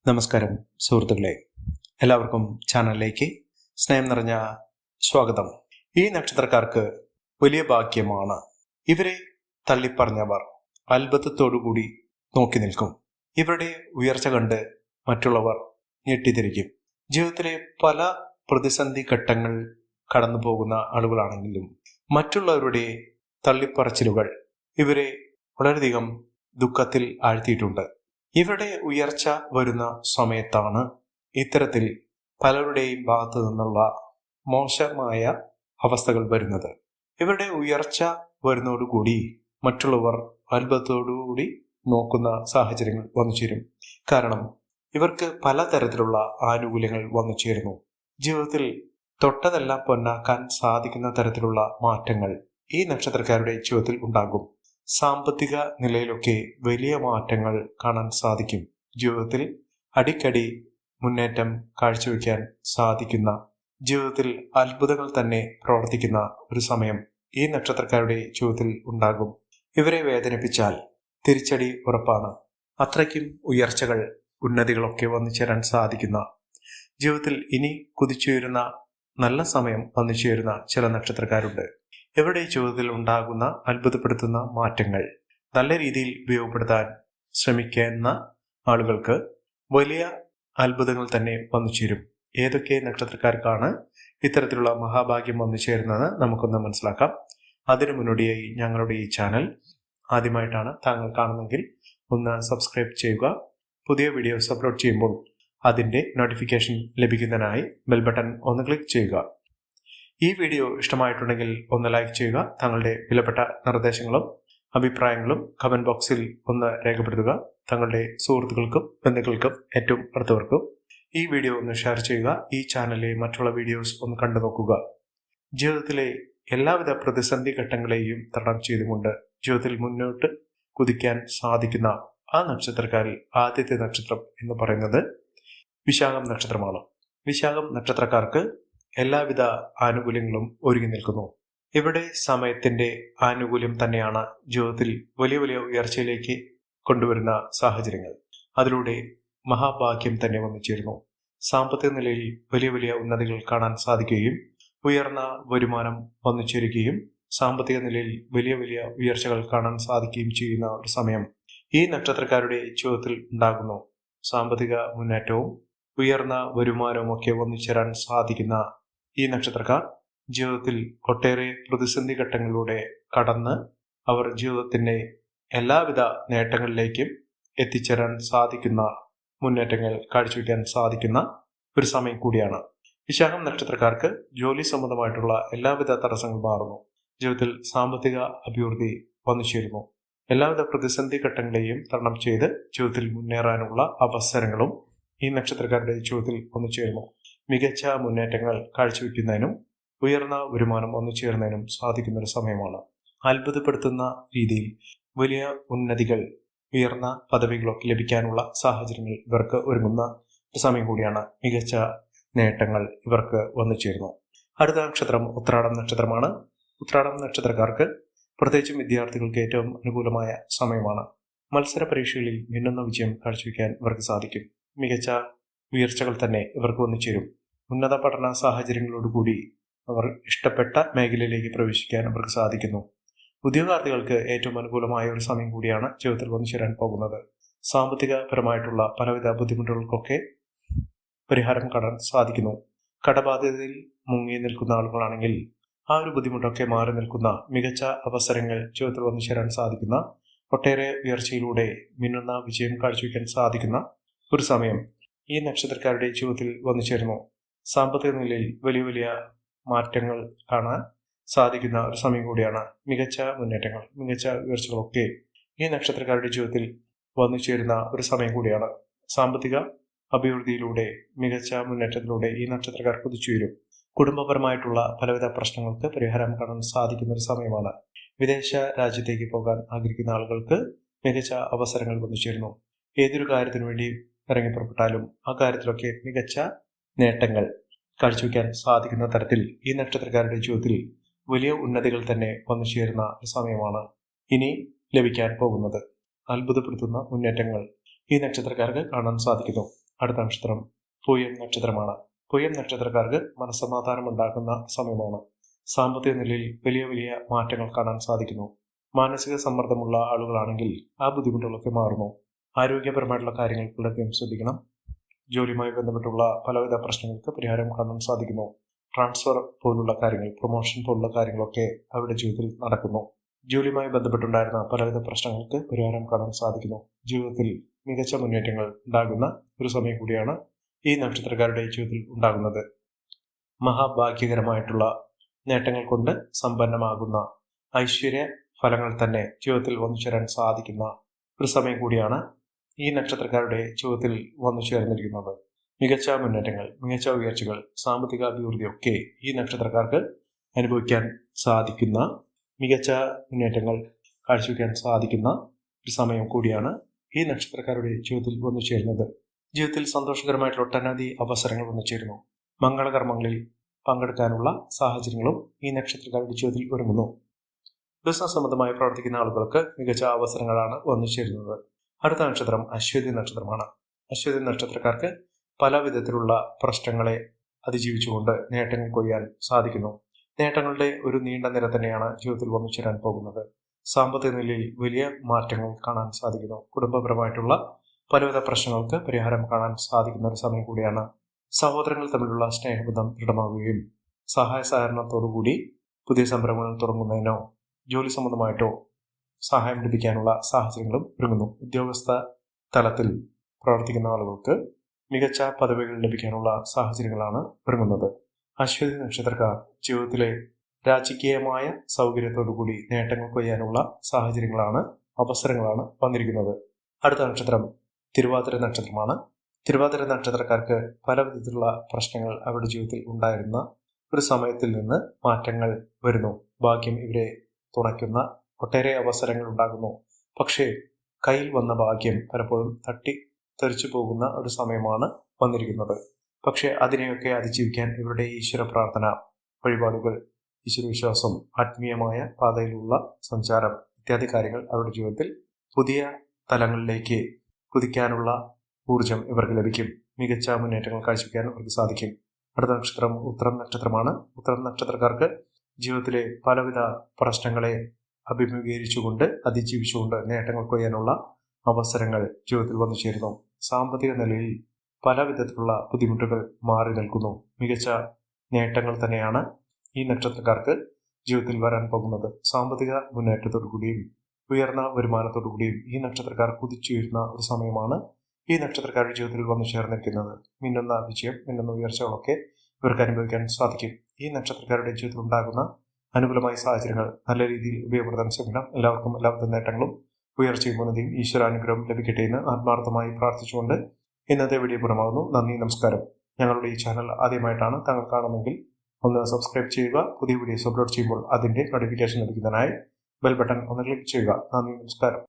നമസ്കാരം സുഹൃത്തുക്കളെ, എല്ലാവർക്കും ചാനലിലേക്ക് സ്നേഹം നിറഞ്ഞ സ്വാഗതം. ഈ നക്ഷത്രക്കാർക്ക് വലിയ ഭാഗ്യമാണ്. ഇവരെ തള്ളിപ്പറഞ്ഞവർ അത്ഭുതത്തോടുകൂടി നോക്കി നിൽക്കും. ഇവരുടെ ഉയർച്ച കണ്ട് മറ്റുള്ളവർ ഞെട്ടിത്തിരിക്കും. ജീവിതത്തിലെ പല പ്രതിസന്ധി ഘട്ടങ്ങൾ കടന്നു പോകുന്ന ആളുകളാണെങ്കിലും മറ്റുള്ളവരുടെ തള്ളിപ്പറച്ചിലുകൾ ഇവരെ വളരെയധികം ദുഃഖത്തിൽ ആഴ്ത്തിയിട്ടുണ്ട്. ഇവരുടെ ഉയർച്ച വരുന്ന സമയത്താണ് ഇത്തരത്തിൽ പലരുടെയും ഭാഗത്തു നിന്നുള്ള മോശമായ അവസ്ഥകൾ വരുന്നത്. ഇവരുടെ ഉയർച്ച വരുന്നതോടുകൂടി മറ്റുള്ളവർ അത്ഭുതത്തോടുകൂടി നോക്കുന്ന സാഹചര്യങ്ങൾ വന്നു ചേരും. കാരണം ഇവർക്ക് പലതരത്തിലുള്ള ആനുകൂല്യങ്ങൾ വന്നു ചേരുന്നു. ജീവിതത്തിൽ തൊട്ടതെല്ലാം പൊന്നാക്കാൻ സാധിക്കുന്ന തരത്തിലുള്ള മാറ്റങ്ങൾ ഈ നക്ഷത്രക്കാരുടെ ജീവിതത്തിൽ ഉണ്ടാകും. സാമ്പത്തിക നിലയിലൊക്കെ വലിയ മാറ്റങ്ങൾ കാണാൻ സാധിക്കും. ജീവിതത്തിൽ അടിക്കടി മുന്നേറ്റം കാഴ്ചവെക്കാൻ സാധിക്കുന്ന, ജീവിതത്തിൽ അത്ഭുതങ്ങൾ തന്നെ പ്രവർത്തിക്കുന്ന ഒരു സമയം ഈ നക്ഷത്രക്കാരുടെ ജീവിതത്തിൽ ഉണ്ടാകും. ഇവരെ വേദനിപ്പിച്ചാൽ തിരിച്ചടി ഉറപ്പാണ്. അത്രയ്ക്കും ഉയർച്ചകൾ, ഉന്നതികളൊക്കെ വന്നു ചേരാൻ സാധിക്കുന്ന, ജീവിതത്തിൽ ഇനി കുതിച്ചുയരുന്ന നല്ല സമയം വന്നു ചേരുന്ന ചില നക്ഷത്രക്കാരുണ്ട്. ഇവരുടെ ജീവിതത്തിൽ ഉണ്ടാകുന്ന അത്ഭുതപ്പെടുത്തുന്ന മാറ്റങ്ങൾ നല്ല രീതിയിൽ ഉപയോഗപ്പെടുത്താൻ ശ്രമിക്കുന്ന ആളുകൾക്ക് വലിയ അത്ഭുതങ്ങൾ തന്നെ വന്നു ചേരും. ഏതൊക്കെ നക്ഷത്രക്കാർക്കാണ് ഇത്തരത്തിലുള്ള മഹാഭാഗ്യം വന്നു ചേരുന്നത് നമുക്കൊന്ന് മനസ്സിലാക്കാം. അതിനു മുന്നോടിയായി ഞങ്ങളുടെ ഈ ചാനൽ ആദ്യമായിട്ടാണ് താങ്കൾ കാണുന്നതെങ്കിൽ ഒന്ന് സബ്സ്ക്രൈബ് ചെയ്യുക. പുതിയ വീഡിയോസ് അപ്ലോഡ് ചെയ്യുമ്പോൾ അതിൻ്റെ നോട്ടിഫിക്കേഷൻ ലഭിക്കുന്നതിനായി ബെൽ ബട്ടൺ ഒന്ന് ക്ലിക്ക് ചെയ്യുക. ഈ വീഡിയോ ഇഷ്ടമായിട്ടുണ്ടെങ്കിൽ ഒന്ന് ലൈക്ക് ചെയ്യുക. താങ്കളുടെ വിലപ്പെട്ട നിർദ്ദേശങ്ങളും അഭിപ്രായങ്ങളും കമന്റ് ബോക്സിൽ ഒന്ന് രേഖപ്പെടുത്തുക. തങ്ങളുടെ സുഹൃത്തുക്കൾക്കും ബന്ധുക്കൾക്കും ഏറ്റവും അടുത്തവർക്കും ഈ വീഡിയോ ഒന്ന് ഷെയർ ചെയ്യുക. ഈ ചാനലിലെ മറ്റുള്ള വീഡിയോസ് ഒന്ന് കണ്ടു നോക്കുക. ജീവിതത്തിലെ എല്ലാവിധ പ്രതിസന്ധി ഘട്ടങ്ങളെയും തരണം ചെയ്തുകൊണ്ട് ജീവിതത്തിൽ മുന്നോട്ട് കുതിക്കാൻ സാധിക്കുന്ന ആ നക്ഷത്രക്കാരിൽ ആദ്യത്തെ നക്ഷത്രം എന്ന് പറയുന്നത് വിശാഖം നക്ഷത്രമാണ്. വിശാഖം നക്ഷത്രക്കാർക്ക് എല്ലാവിധ ആനുകൂല്യങ്ങളും ഒരുങ്ങി നിൽക്കുന്നു. ഇവിടെ സമയത്തിന്റെ ആനുകൂല്യം തന്നെയാണ് ജീവിതത്തിൽ വലിയ വലിയ ഉയർച്ചയിലേക്ക് കൊണ്ടുവരുന്ന സാഹചര്യങ്ങൾ. അതിലൂടെ മഹാഭാഗ്യം തന്നെ വന്നു ചേരുന്നു. സാമ്പത്തിക നിലയിൽ വലിയ വലിയ ഉന്നതികൾ കാണാൻ സാധിക്കുകയും ഉയർന്ന വരുമാനം വന്നു ചേരുകയും സാമ്പത്തിക നിലയിൽ വലിയ വലിയ ഉയർച്ചകൾ കാണാൻ സാധിക്കുകയും ചെയ്യുന്ന ഒരു സമയം ഈ നക്ഷത്രക്കാരുടെ ജീവിതത്തിൽ ഉണ്ടാകുന്നു. സാമ്പത്തിക മുന്നേറ്റവും ഉയർന്ന വരുമാനവും ഒക്കെ വന്നു ചേരാൻ സാധിക്കുന്ന ഈ നക്ഷത്രക്കാർ ജീവിതത്തിൽ ഒട്ടേറെ പ്രതിസന്ധി ഘട്ടങ്ങളിലൂടെ കടന്ന് അവർ ജീവിതത്തിന്റെ എല്ലാവിധ നേട്ടങ്ങളിലേക്കും എത്തിച്ചേരാൻ സാധിക്കുന്ന, മുന്നേറ്റങ്ങൾ കാഴ്ചവെക്കാൻ സാധിക്കുന്ന ഒരു സമയം കൂടിയാണ്. വിശാഖം നക്ഷത്രക്കാർക്ക് ജോലി സംബന്ധമായിട്ടുള്ള എല്ലാവിധ തടസ്സങ്ങളും മാറുന്നു. ജീവിതത്തിൽ സാമ്പത്തിക അഭിവൃദ്ധി വന്നു ചേരുന്നു. എല്ലാവിധ പ്രതിസന്ധി ഘട്ടങ്ങളെയും തരണം ചെയ്ത് ജീവിതത്തിൽ മുന്നേറാനുള്ള അവസരങ്ങളും ഈ നക്ഷത്രക്കാരുടെ ജീവിതത്തിൽ വന്നു ചേരുന്നു. മികച്ച മുന്നേറ്റങ്ങൾ കാഴ്ചവെക്കുന്നതിനും ഉയർന്ന വരുമാനം വന്നു ചേരുന്നതിനും സാധിക്കുന്ന ഒരു സമയമാണ്. അത്ഭുതപ്പെടുത്തുന്ന രീതിയിൽ വലിയ ഉന്നതികൾ, ഉയർന്ന പദവികളൊക്കെ ലഭിക്കാനുള്ള സാഹചര്യങ്ങൾ ഇവർക്ക് ഒരുങ്ങുന്ന ഒരു സമയം കൂടിയാണ്. മികച്ച നേട്ടങ്ങൾ ഇവർക്ക് വന്നു ചേരുന്നു. അടുത്ത നക്ഷത്രം ഉത്രാടം നക്ഷത്രമാണ്. ഉത്രാടം നക്ഷത്രക്കാർക്ക് പ്രത്യേകിച്ചും വിദ്യാർത്ഥികൾക്ക് ഏറ്റവും അനുകൂലമായ സമയമാണ്. മത്സര പരീക്ഷകളിൽ മിന്നുന്ന വിജയം കാഴ്ചവെക്കാൻ ഇവർക്ക് സാധിക്കും. മികച്ച ഉയർച്ചകൾ തന്നെ ഇവർക്ക് വന്നു ചേരും. ഉന്നത പഠന സാഹചര്യങ്ങളോടുകൂടി അവർ ഇഷ്ടപ്പെട്ട മേഖലയിലേക്ക് പ്രവേശിക്കാൻ അവർക്ക് സാധിക്കുന്നു. ഉദ്യോഗാർത്ഥികൾക്ക് ഏറ്റവും അനുകൂലമായ ഒരു സമയം കൂടിയാണ് ജീവിതത്തിൽ വന്നു ചേരാൻ പോകുന്നത്. സാമ്പത്തികപരമായിട്ടുള്ള പലവിധ ബുദ്ധിമുട്ടുകൾക്കൊക്കെ പരിഹാരം കാണാൻ സാധിക്കുന്നു. കടബാധ്യതയിൽ മുങ്ങി നിൽക്കുന്ന ആളുകളാണെങ്കിൽ ആ ഒരു ബുദ്ധിമുട്ടൊക്കെ മാറി നിൽക്കുന്ന മികച്ച അവസരങ്ങൾ ജീവിതത്തിൽ വന്നു ചേരാൻ സാധിക്കുന്ന, ഒട്ടേറെ ഉയർച്ചയിലൂടെ മിന്നുന്ന വിജയം കാഴ്ചവെക്കാൻ സാധിക്കുന്ന ഒരു സമയം ഈ നക്ഷത്രക്കാരുടെ ജീവിതത്തിൽ വന്നു ചേരുന്നു. സാമ്പത്തിക നിലയിൽ വലിയ വലിയ മാറ്റങ്ങൾ കാണാൻ സാധിക്കുന്ന ഒരു സമയം കൂടിയാണ്. മികച്ച മുന്നേറ്റങ്ങൾ, മികച്ച ഉയർച്ചകളൊക്കെ ഈ നക്ഷത്രക്കാരുടെ ജീവിതത്തിൽ വന്നു ചേരുന്ന ഒരു സമയം കൂടിയാണ്. സാമ്പത്തിക അഭിവൃദ്ധിയിലൂടെ, മികച്ച മുന്നേറ്റത്തിലൂടെ ഈ നക്ഷത്രക്കാർ കുതിച്ചുയരും. കുടുംബപരമായിട്ടുള്ള പലവിധ പ്രശ്നങ്ങൾക്ക് പരിഹാരം കാണാൻ സാധിക്കുന്ന ഒരു സമയമാണ്. വിദേശ രാജ്യത്തേക്ക് പോകാൻ ആഗ്രഹിക്കുന്ന ആളുകൾക്ക് മികച്ച അവസരങ്ങൾ വന്നു ചേരുന്നു. ഏതൊരു കാര്യത്തിനു വേണ്ടി ഇറങ്ങിപ്പുറപ്പെട്ടാലും ആ കാര്യത്തിലൊക്കെ മികച്ച നേട്ടങ്ങൾ കാഴ്ചവെക്കാൻ സാധിക്കുന്ന തരത്തിൽ ഈ നക്ഷത്രക്കാരുടെ ജീവിതത്തിൽ വലിയ ഉന്നതികൾ തന്നെ വന്നു ചേരുന്ന ഒരു സമയമാണ് ഇനി ലഭിക്കാൻ പോകുന്നത്. അത്ഭുതപ്പെടുത്തുന്ന മുന്നേറ്റങ്ങൾ ഈ നക്ഷത്രക്കാർക്ക് കാണാൻ സാധിക്കുന്നു. അടുത്ത നക്ഷത്രം പൂയം നക്ഷത്രമാണ്. പൂയം നക്ഷത്രക്കാർക്ക് മനസ്സമാധാനം ഉണ്ടാക്കുന്ന സമയമാണ്. സാമ്പത്തിക നിലയിൽ വലിയ വലിയ മാറ്റങ്ങൾ കാണാൻ സാധിക്കുന്നു. മാനസിക സമ്മർദ്ദമുള്ള ആളുകളാണെങ്കിൽ ആ ബുദ്ധിമുട്ടുകളൊക്കെ മാറുന്നു. ആരോഗ്യപരമായിട്ടുള്ള കാര്യങ്ങൾ വളരെയധികം ശ്രദ്ധിക്കണം. ജോലിയുമായി ബന്ധപ്പെട്ടുള്ള പലവിധ പ്രശ്നങ്ങൾക്ക് പരിഹാരം കാണാൻ സാധിക്കുന്നു. ട്രാൻസ്ഫർ പോലുള്ള കാര്യങ്ങൾ, പ്രൊമോഷൻ പോലുള്ള കാര്യങ്ങളൊക്കെ അവരുടെ ജീവിതത്തിൽ നടക്കുന്നു. ജോലിയുമായി ബന്ധപ്പെട്ടുണ്ടായിരുന്ന പലവിധ പ്രശ്നങ്ങൾക്ക് പരിഹാരം കാണാൻ സാധിക്കുന്നു. ജീവിതത്തിൽ മികച്ച മുന്നേറ്റങ്ങൾ ഉണ്ടാകുന്ന ഒരു സമയം കൂടിയാണ് ഈ നക്ഷത്രക്കാരുടെ ജീവിതത്തിൽ ഉണ്ടാകുന്നത്. മഹാഭാഗ്യകരമായിട്ടുള്ള നേട്ടങ്ങൾ കൊണ്ട് സമ്പന്നമാകുന്ന ഐശ്വര്യ ഫലങ്ങൾ തന്നെ ജീവിതത്തിൽ വന്നു ചേരാൻ സാധിക്കുന്ന ഒരു സമയം കൂടിയാണ് ഈ നക്ഷത്രക്കാരുടെ ജീവിതത്തിൽ വന്നു ചേർന്നിരിക്കുന്നത്. മികച്ച മുന്നേറ്റങ്ങൾ, മികച്ച ഉയർച്ചകൾ, സാമ്പത്തിക അഭിവൃദ്ധിയൊക്കെ ഈ നക്ഷത്രക്കാർക്ക് അനുഭവിക്കാൻ സാധിക്കുന്ന, മികച്ച മുന്നേറ്റങ്ങൾ കാഴ്ചവെക്കാൻ സാധിക്കുന്ന ഒരു സമയം കൂടിയാണ് ഈ നക്ഷത്രക്കാരുടെ ജീവിതത്തിൽ വന്നു ചേരുന്നത്. ജീവിതത്തിൽ സന്തോഷകരമായിട്ടുള്ള ഒട്ടനവധി അവസരങ്ങൾ വന്നു ചേരുന്നു. മംഗളകർമ്മങ്ങളിൽ പങ്കെടുക്കാനുള്ള സാഹചര്യങ്ങളും ഈ നക്ഷത്രക്കാരുടെ ജീവിതത്തിൽ ഒരുങ്ങുന്നു. ബിസിനസ് സംബന്ധമായി പ്രവർത്തിക്കുന്ന ആളുകൾക്ക് മികച്ച അവസരങ്ങളാണ് വന്നു ചേരുന്നത്. അടുത്ത നക്ഷത്രം അശ്വതി നക്ഷത്രമാണ്. അശ്വതി നക്ഷത്രക്കാർക്ക് പല വിധത്തിലുള്ള പ്രശ്നങ്ങളെ അതിജീവിച്ചുകൊണ്ട് നേട്ടങ്ങൾ കൊയ്യാൻ സാധിക്കുന്നു. നേട്ടങ്ങളുടെ ഒരു നീണ്ട നിര തന്നെയാണ് ജീവിതത്തിൽ വന്നു ചേരാൻ പോകുന്നത്. സാമ്പത്തിക നിലയിൽ വലിയ മാറ്റങ്ങൾ കാണാൻ സാധിക്കുന്നു. കുടുംബപരമായിട്ടുള്ള പലവിധ പ്രശ്നങ്ങൾക്ക് പരിഹാരം കാണാൻ സാധിക്കുന്ന ഒരു സമയം കൂടിയാണ്. സഹോദരങ്ങൾ തമ്മിലുള്ള സ്നേഹബന്ധം ദൃഢമാകുകയും സഹായ സഹകരണത്തോടുകൂടി പുതിയ സംരംഭങ്ങൾ തുടങ്ങുന്നതിനോ ജോലി സംബന്ധമായിട്ടോ സഹായം ലഭിക്കാനുള്ള സാഹചര്യങ്ങളും ഒരുങ്ങുന്നു. ഉദ്യോഗസ്ഥ തലത്തിൽ പ്രവർത്തിക്കുന്ന ആളുകൾക്ക് മികച്ച പദവികൾ ലഭിക്കാനുള്ള സാഹചര്യങ്ങളാണ് ഒരുങ്ങുന്നത്. അശ്വതി നക്ഷത്രക്കാർ ജീവിതത്തിലെ രാജകീയമായ സൗകര്യത്തോടുകൂടി നേട്ടങ്ങൾ കൊയ്യാനുള്ള സാഹചര്യങ്ങളാണ്, അവസരങ്ങളാണ് വന്നിരിക്കുന്നത്. അടുത്ത നക്ഷത്രം തിരുവാതിര നക്ഷത്രമാണ്. തിരുവാതിര നക്ഷത്രക്കാർക്ക് പല വിധത്തിലുള്ള പ്രശ്നങ്ങൾ അവരുടെ ജീവിതത്തിൽ ഉണ്ടായിരുന്ന ഒരു സമയത്തിൽ നിന്ന് മാറ്റങ്ങൾ വരുന്നു. ഭാഗ്യം ഇവരെ തുണയ്ക്കുന്ന ഒട്ടേറെ അവസരങ്ങൾ ഉണ്ടാകുന്നു. പക്ഷേ കയ്യിൽ വന്ന ഭാഗ്യം പലപ്പോഴും തെറിച്ചു പോകുന്ന ഒരു സമയമാണ് വന്നിരിക്കുന്നത്. പക്ഷെ അതിനെയൊക്കെ അതിജീവിക്കാൻ ഇവരുടെ ഈശ്വര പ്രാർത്ഥന, വഴിപാടുകൾ, ഈശ്വരവിശ്വാസം, ആത്മീയമായ പാതയിലുള്ള സഞ്ചാരം ഇത്യാദി കാര്യങ്ങൾ അവരുടെ ജീവിതത്തിൽ പുതിയ തലങ്ങളിലേക്ക് കുതിക്കാനുള്ള ഊർജം ഇവർക്ക് ലഭിക്കും. മികച്ച മുന്നേറ്റങ്ങൾ കാഴ്ചവെക്കാൻ അവർക്ക് സാധിക്കും. അടുത്ത നക്ഷത്രം ഉത്തരം നക്ഷത്രമാണ്. ഉത്തരം നക്ഷത്രക്കാർക്ക് ജീവിതത്തിലെ പലവിധ പ്രശ്നങ്ങളെ അഭിമുഖീകരിച്ചുകൊണ്ട് അതിജീവിച്ചുകൊണ്ട് നേട്ടങ്ങൾ കൊയ്യാനുള്ള അവസരങ്ങൾ ജീവിതത്തിൽ വന്നു ചേരുന്നു. സാമ്പത്തിക നിലയിൽ പല വിധത്തിലുള്ള ബുദ്ധിമുട്ടുകൾ മാറി നിൽക്കുന്നു. മികച്ച നേട്ടങ്ങൾ തന്നെയാണ് ഈ നക്ഷത്രക്കാർക്ക് ജീവിതത്തിൽ വരാൻ പോകുന്നത്. സാമ്പത്തിക മുന്നേറ്റത്തോടു കൂടിയും ഉയർന്ന വരുമാനത്തോടു കൂടിയും ഈ നക്ഷത്രക്കാർ കുതിച്ചുയരുന്ന ഒരു സമയമാണ് ഈ നക്ഷത്രക്കാരുടെ ജീവിതത്തിൽ വന്നു ചേർന്നിരിക്കുന്നത്. മിന്നുന്ന വിജയം, മിന്നുന്ന ഉയർച്ചകളൊക്കെ ഇവർക്ക് അനുഭവിക്കാൻ സാധിക്കും. ഈ നക്ഷത്രക്കാരുടെ ജീവിതത്തിൽ ഉണ്ടാകുന്ന അനുകൂലമായ സാഹചര്യങ്ങൾ നല്ല രീതിയിൽ ഉപയോഗപ്പെടുത്താൻ ശ്രമിക്കണം. എല്ലാവർക്കും എല്ലാവിധ നേട്ടങ്ങളും ഉയർച്ചയും ഉന്നതിയും ഈശ്വരാനുഗ്രഹം ലഭിക്കട്ടെ എന്ന് ആത്മാർത്ഥമായി പ്രാർത്ഥിച്ചുകൊണ്ട് ഇന്നത്തെ വീഡിയോ പൂർണ്ണമാകുന്നു. നന്ദി, നമസ്കാരം. ഞങ്ങളുടെ ഈ ചാനൽ ആദ്യമായിട്ടാണ് താങ്കൾ കാണുമെങ്കിൽ ഒന്ന് സബ്സ്ക്രൈബ് ചെയ്യുക. പുതിയ വീഡിയോസ് അപ്ലോഡ് ചെയ്യുമ്പോൾ അതിന്റെ നോട്ടിഫിക്കേഷൻ ലഭിക്കുന്നതിനായി ബെൽ ബട്ടൺ ഒന്ന് ക്ലിക്ക് ചെയ്യുക. നന്ദി, നമസ്കാരം.